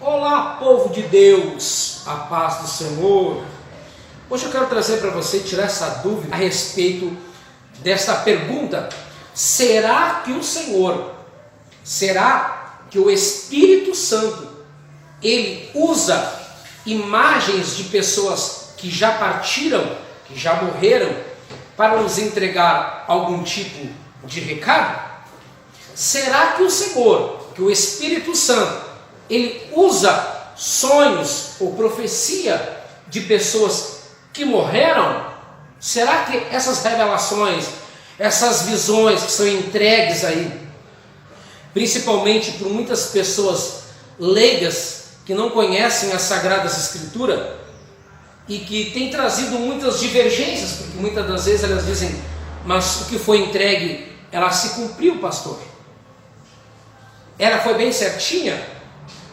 Olá, povo de Deus, a paz do Senhor. Hoje eu quero trazer para você tirar essa dúvida a respeito desta pergunta: será que o Espírito Santo, ele usa imagens de pessoas que já partiram, que já morreram, para nos entregar algum tipo de recado? Será que o Espírito Santo, ele usa sonhos ou profecia de pessoas que morreram? Será que essas revelações, essas visões que são entregues aí, principalmente por muitas pessoas leigas que não conhecem as Sagradas Escrituras e que têm trazido muitas divergências, porque muitas das vezes elas dizem: mas o que foi entregue, ela se cumpriu, pastor? Ela foi bem certinha?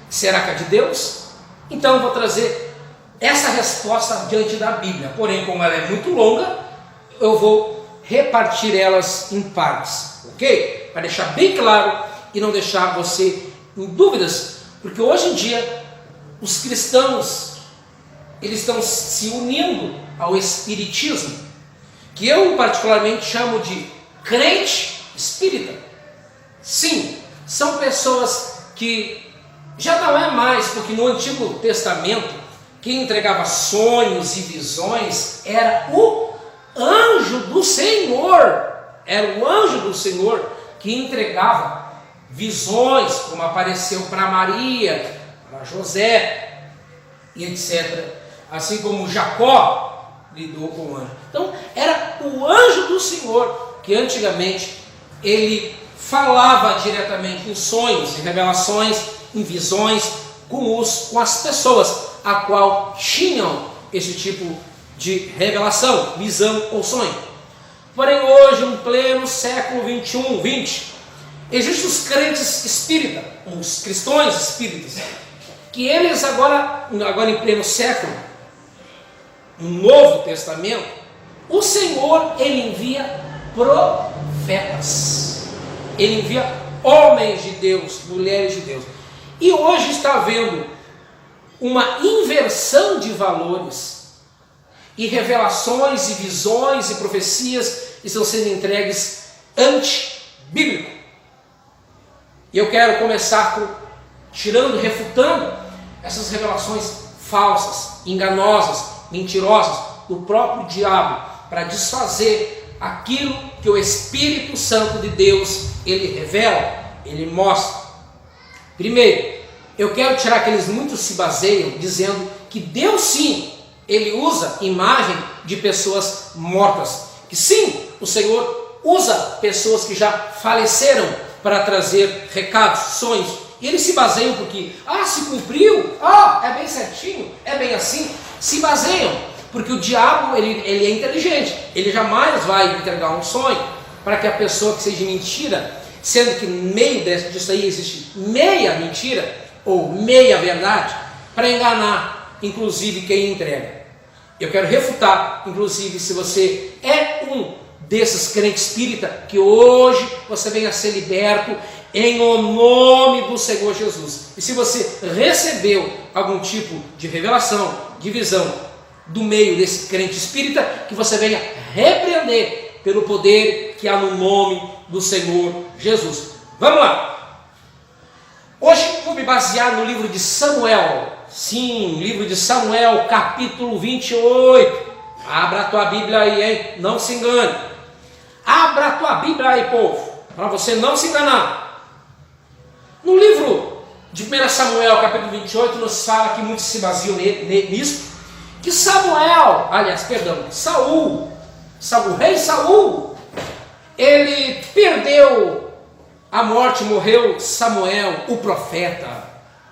Será que é de Deus? Então eu vou trazer essa resposta diante da Bíblia. Porém, como ela é muito longa, eu vou repartir elas em partes, ok? Para deixar bem claro e não deixar você em dúvidas, porque hoje em dia os cristãos, eles estão se unindo ao espiritismo, que eu particularmente chamo de crente espírita. Sim, são pessoas que já não é mais, porque no Antigo Testamento quem entregava sonhos e visões era o anjo do Senhor. Era o anjo do Senhor que entregava visões, como apareceu para Maria, para José e etc. Assim como Jacó lidou com o anjo. Então era o anjo do Senhor que antigamente ele falava diretamente em sonhos, em revelações, em visões com as pessoas a qual tinham esse tipo de revelação, visão ou sonho. Porém hoje, em pleno século 21, 20, existem os crentes espíritas, os cristãos espíritas, que eles agora em pleno século, no Novo Testamento, o Senhor, ele envia profetas, ele envia homens de Deus, mulheres de Deus. E hoje está havendo uma inversão de valores, e revelações e visões e profecias estão sendo entregues anti-bíblico. E eu quero começar refutando essas revelações falsas, enganosas, mentirosas do próprio diabo, para desfazer aquilo que o Espírito Santo de Deus, ele revela, ele mostra. Primeiro, eu quero tirar que eles muitos se baseiam dizendo que Deus sim, ele usa imagem de pessoas mortas. Que sim, o Senhor usa pessoas que já faleceram para trazer recados, sonhos. E eles se baseiam porque, se cumpriu, é bem certinho, é bem assim. Se baseiam, porque o diabo ele é inteligente, ele jamais vai entregar um sonho para que a pessoa que seja mentira, sendo que no meio disso aí existe meia mentira ou meia verdade, para enganar inclusive quem entrega. Eu quero refutar, inclusive, se você é um desses crentes espírita, que hoje você venha a ser liberto em o nome do Senhor Jesus. E se você recebeu algum tipo de revelação, de visão do meio desse crente espírita, que você venha repreender pelo poder que há no nome do Senhor Jesus. Vamos lá! Hoje vou me basear no livro de Samuel. Sim, livro de Samuel, capítulo 28. Abra a tua Bíblia aí, hein? Não se engane. Abra a tua Bíblia aí, povo, para você não se enganar. No livro de 1 Samuel, capítulo 28, nos fala que muitos se baseiam nisso, que Saul, o rei Saul, ele perdeu a morte, morreu Samuel, o profeta,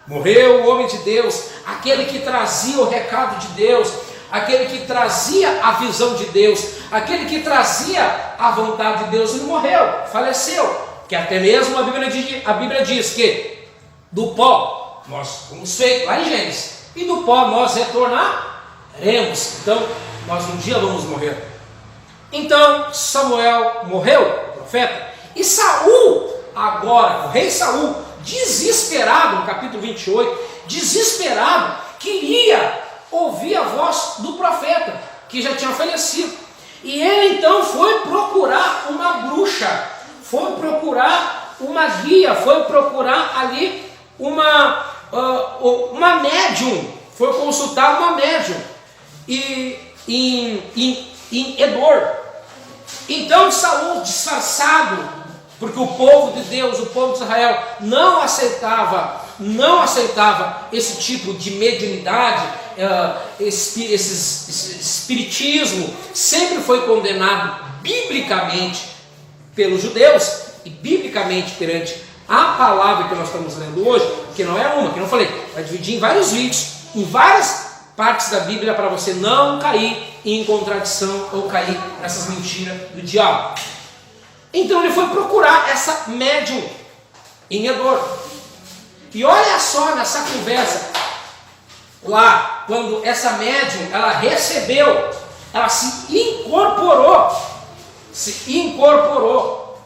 morreu o homem de Deus, aquele que trazia o recado de Deus, aquele que trazia a visão de Deus, aquele que trazia a vontade de Deus. Ele morreu, faleceu, que até mesmo a Bíblia diz que Do pó nós fomos feitos, lá em Gênesis, e do pó nós retornaremos. Então, nós um dia vamos morrer. Então, Samuel morreu, o profeta, e Saul, agora, o rei Saul, desesperado, no capítulo 28, desesperado, queria ouvir a voz do profeta, que já tinha falecido. E ele então foi procurar uma bruxa, foi procurar uma guia, foi procurar ali uma médium, foi consultar uma médium em Endor. Então Saul, disfarçado, porque o povo de Deus, o povo de Israel, não aceitava esse tipo de mediunidade, esse espiritismo, sempre foi condenado biblicamente pelos judeus e biblicamente perante a palavra que nós estamos lendo hoje, que não é uma, que não falei, vai dividir em vários vídeos, em várias partes da Bíblia, para você não cair em contradição ou cair nessas mentiras do diabo. Então ele foi procurar essa médium em Endor. E olha só nessa conversa lá, quando essa médium, ela recebeu, ela se incorporou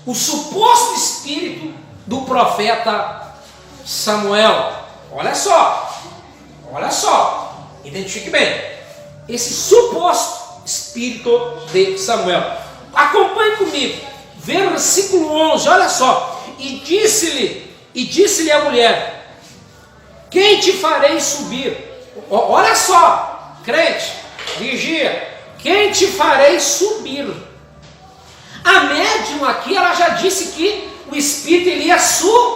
o suposto espírito do profeta Samuel. Olha só, identifique bem, esse suposto espírito de Samuel. Acompanhe comigo, versículo 11, olha só. E disse-lhe a mulher: quem te farei subir? Olha só, crente, vigia, quem te farei subir? A médium aqui, ela já disse que o espírito ele ia subir,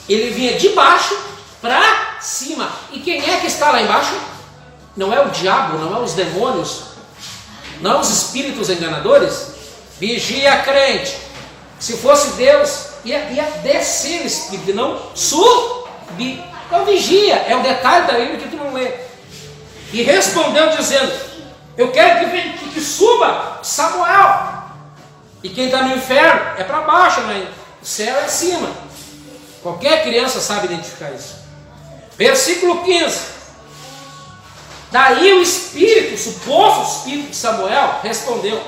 ele vinha de baixo para cima. E quem é que está lá embaixo? Não é o diabo, não é os demônios, não os espíritos enganadores. Vigia, crente, se fosse Deus, ia descer o espírito, não subir. Então vigia, é o detalhe da Bíblia que tu não lê. E respondeu dizendo: eu quero que suba Samuel. E quem está no inferno é para baixo, né? O céu é acima. Qualquer criança sabe identificar isso. Versículo 15. Daí o espírito, o suposto espírito de Samuel, respondeu: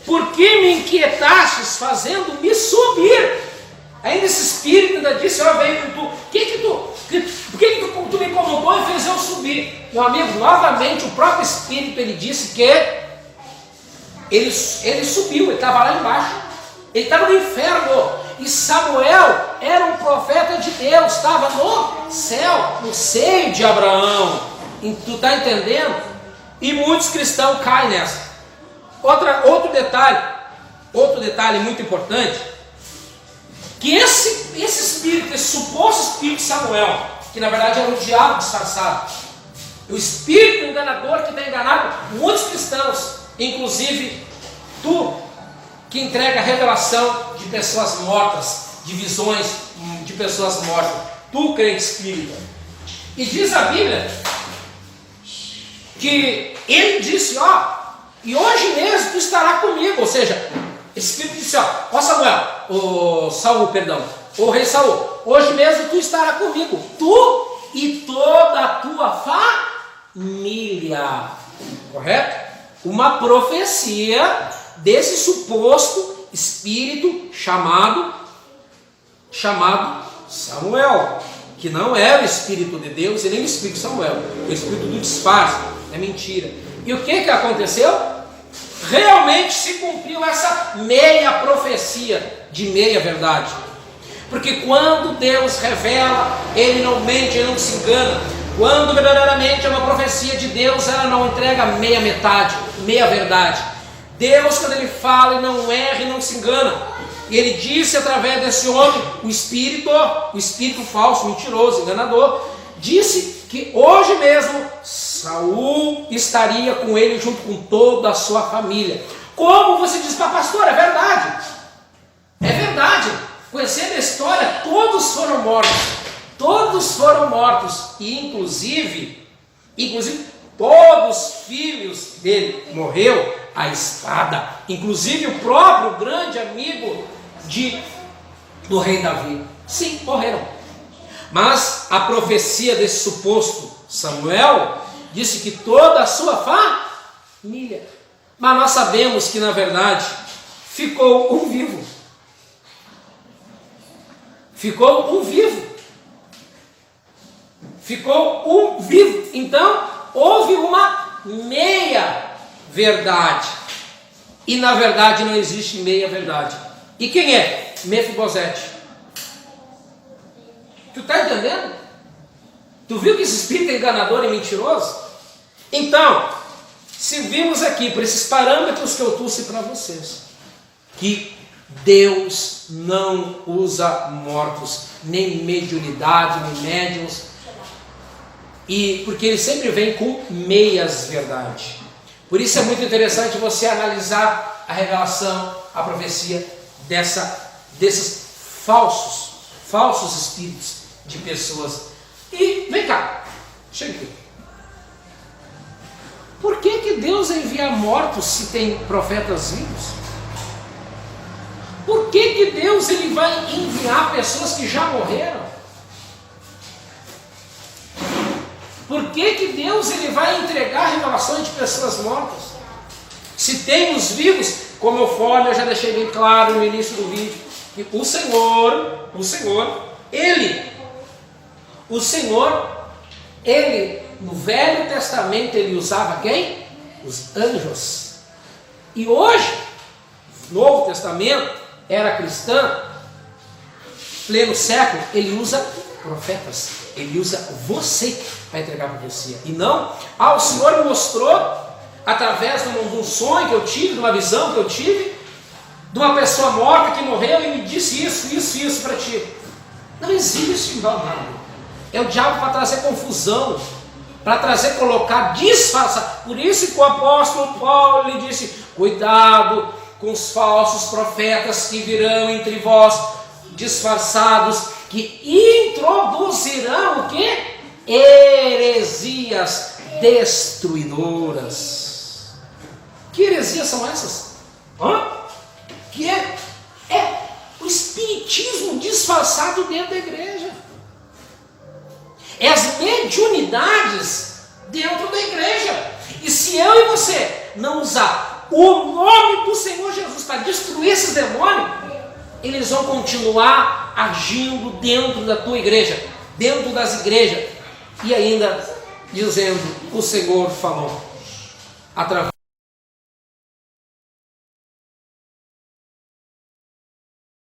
por que me inquietastes fazendo-me subir? Ainda esse espírito ainda disse: ó, veio tu, por que tu me incomodou e fez eu subir? Meu amigo, novamente o próprio espírito, ele disse que ele subiu, ele estava lá embaixo, ele estava no inferno. E Samuel era um profeta de Deus, estava no céu, no seio de Abraão. Tu está entendendo? E muitos cristãos caem nessa. Outro detalhe muito importante, que esse espírito, esse suposto espírito de Samuel, que na verdade era o diabo disfarçado, o espírito enganador que tem enganado muitos cristãos, inclusive tu, que entrega a revelação de pessoas mortas, de visões de pessoas mortas, tu, crente espírita. E diz a Bíblia que ele disse: ó, e hoje mesmo tu estará comigo. Ou seja, esse espírito disse: ó Samuel, o rei Saul, hoje mesmo tu estará comigo, tu e toda a tua família. Correto? Uma profecia desse suposto espírito chamado Samuel, que não era o espírito de Deus e nem o espírito de Samuel, o espírito do disfarce, é mentira. E o que aconteceu? Realmente se cumpriu essa meia profecia de meia verdade. Porque quando Deus revela, Ele não mente, Ele não se engana. Quando verdadeiramente é uma profecia de Deus, ela não entrega meia metade, meia verdade. Deus, quando Ele fala, Ele não erra e não se engana. E Ele disse através desse homem, o espírito falso, mentiroso, enganador, disse que hoje mesmo Saul estaria com ele junto com toda a sua família. Como você diz para pastor, é verdade. É verdade. Conhecendo a história, todos foram mortos. E inclusive todos os filhos dele morreu a espada. Inclusive o próprio grande amigo do rei Davi. Sim, morreram. Mas a profecia desse suposto Samuel disse que toda a sua família. Mas nós sabemos que, na verdade, ficou um vivo. Ficou um vivo. Ficou um vivo. Então, houve uma meia verdade. E, na verdade, não existe meia verdade. E quem é? Mefibosete. Tu está entendendo? Tu viu que esse espírito é enganador e mentiroso? Então, se vimos aqui, por esses parâmetros que eu trouxe para vocês, que Deus não usa mortos, nem mediunidade, nem médiuns, e porque Ele sempre vem com meias verdade. Por isso é muito interessante você analisar a revelação, a profecia desses falsos espíritos de pessoas. E vem cá, chega aqui. Por que Deus envia mortos se tem profetas vivos? Por que Deus ele vai enviar pessoas que já morreram? Por que Deus ele vai entregar revelações de pessoas mortas? Se tem os vivos, como eu falei, eu já deixei bem claro no início do vídeo, que o Senhor, Ele, no Velho Testamento, ele usava quem? Os anjos. E hoje, no Novo Testamento, era cristã, pleno século, ele usa profetas. Ele usa você para entregar a profecia. E não, o Senhor me mostrou, através de um sonho que eu tive, de uma visão que eu tive, de uma pessoa morta que morreu e me disse isso para ti. Não existe enganado. É o diabo para trazer confusão, para colocar, disfarçar. Por isso que o apóstolo Paulo lhe disse: cuidado com os falsos profetas que virão entre vós, disfarçados, que introduzirão o quê? Heresias destruidoras. Que heresias são essas? Que é o espiritismo disfarçado dentro da igreja. É as mediunidades dentro da igreja. E se eu e você não usar o nome do Senhor Jesus para destruir esses demônios, eles vão continuar agindo dentro da tua igreja, dentro das igrejas, e ainda dizendo: o Senhor falou através